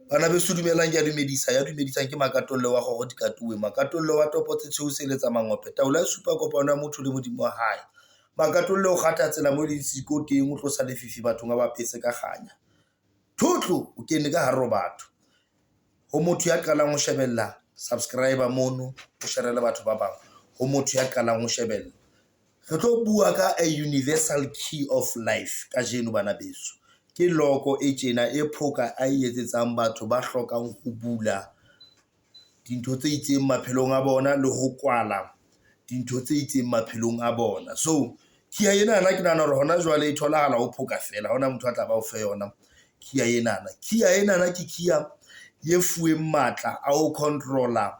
bana be sudumelang ya dumedisang ke makatollo wa go dikatuwe makatollo wa topo tse tshweu se letsa mangope taola supa kopano ya motho le modimo wa hae makatollo o gata tsela mo le siko teng o tlosa lefifi bathong ba pese ka ganya thotlo o kene ka haro batho ho motho ya qalang ho shebella subscriber mono o sharela batho ba bang ho motho ya qalang ho shebella re tlo bua ka a universal key of life ka jeno bana beso ke loko e tjena e Phoka a etsetsang batho ba hlokang ho bula dintho tse itseng maphelong a bona le ho kwala dintho tse itseng maphelong a bona. So kia ena ke nana hore hona jwale e tholahala ho Phoka fela hona motho a tla ba o fe yona kia ena ke kia ye fuweng matla a ho controller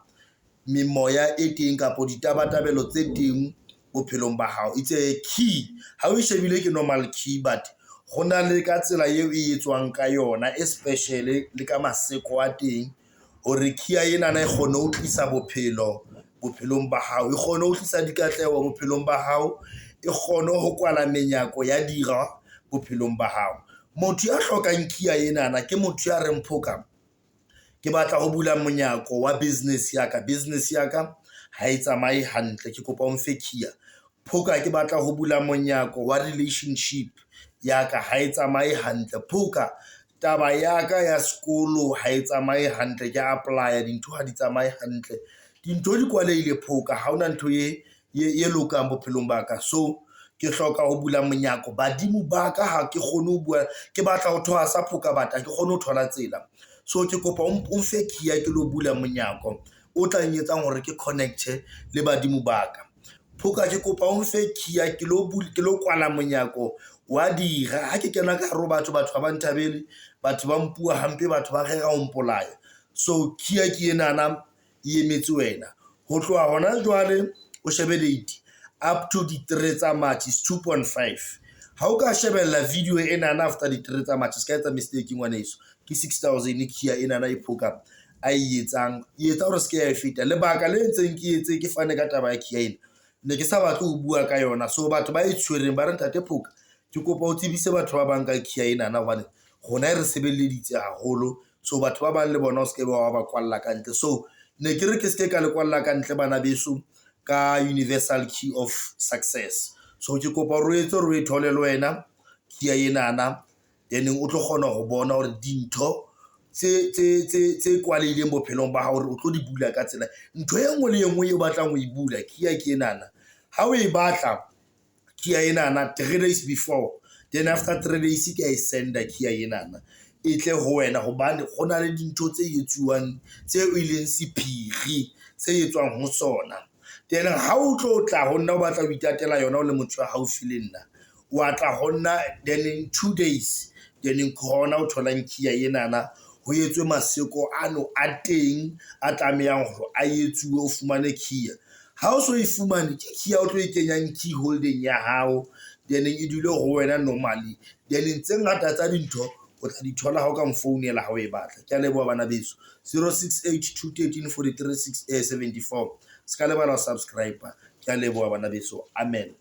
memoya e teng kapo ditabatabelo tse teng bophelong ba hao. It's a key ha o shebile ke normal key but gona le ka tsela eo e etswang ka yona especially le ka maseko a teng hore kia ena e kgone ho tlisa bophelong ba hao e kgone ho tlisa dikatleho bophelong ba hao e kgone ho kwala menyako ya dira bophelong ba hao. Motho ya hlokang kia ena ke motho ya reng Phoka ke batla ho bula monyako wa business ya ka ha e tsamaye hantle ke kopa o mfe kia. Phoka ke batla ho bula monyako wa relationship ya ka ha e tsamaye hantle. Phoka taba ya ka ya sekolo ha e tsamaye hantle ke apply dintho ha di tsamaye hantle dintho di kwaleile Phoka ha ona ntho ye lokang bophelong ba ka. So ke hloka ho bula monyako badimo ba ka ha ke kgone ho bua ke batla ho thoha sa Phoka bata ke kgone ho thola tsela. So ke kopa o mfe kia ke lo bula monyako o tla nyetsang hore ke connect le badimo ba ka. Phoka ke kopa o mfe kia ke lo kwala monyako wa dira ha ke kena ka haro batho ba ntabele batho ba mpua hampe batho ba rera ho mpolaya. So kia ke enana e emetse wena ho tloha hona jwale o shebe date up to di 3 tsa March is 2.5 ha o ka shebella video enana after di 3 tsa March ska etsa mistake ngwaneso ke 6000 kia enana e Phoka a etsa hore se ke ya feta lebaka le ntseng ke etse ke fane ka taba ya kia ena ne ke sa batle ho bua ka yona. So batho ba tshwereng ba re ntate Phoka ke kopa o tsebise batho ba bang ka kia enana hobane gona re sebeleditse haholo. So batho ba bang le bona o se ke ba kwalla ka ntle. So ne ke re ke se ka le kwalla ka ntle bana beso ka universal key of success. So ke kopa re etse re thole le wena kia enana then o tlo kgona ho bona hore dintho tse kwalileng bophelong ba hao hore o tlo di bula ka tsela ntho e nngwe le nngwe e batlang ho e bula kia ke enana ha o e batla kia enana 3 days before then after 3 days ke e senda kia enana e tle ho wena hobane gona le dintho tse etsuwang tse o ileng sephiri tse etswang ho sona. Then ha o tlo tla ho nna o batla ho itatela yona o le motho wa haufi le nna wa tla ho nna then in 2 days then khona o tholang kia enana ho etswe maseko ano a teng a tlamehang hore a etsuwe o fumane kia. Ha o so e fumane ke kia o tlo e kenyang key holding ya hao then e dule ho wena normally then ntse ngata tsa dintho o tla di thola ha o ka mfounela ha o e batla. Ke a leboha bana beso 0682134374 ska lebala ho subscribe. Ke a leboha bana beso amen.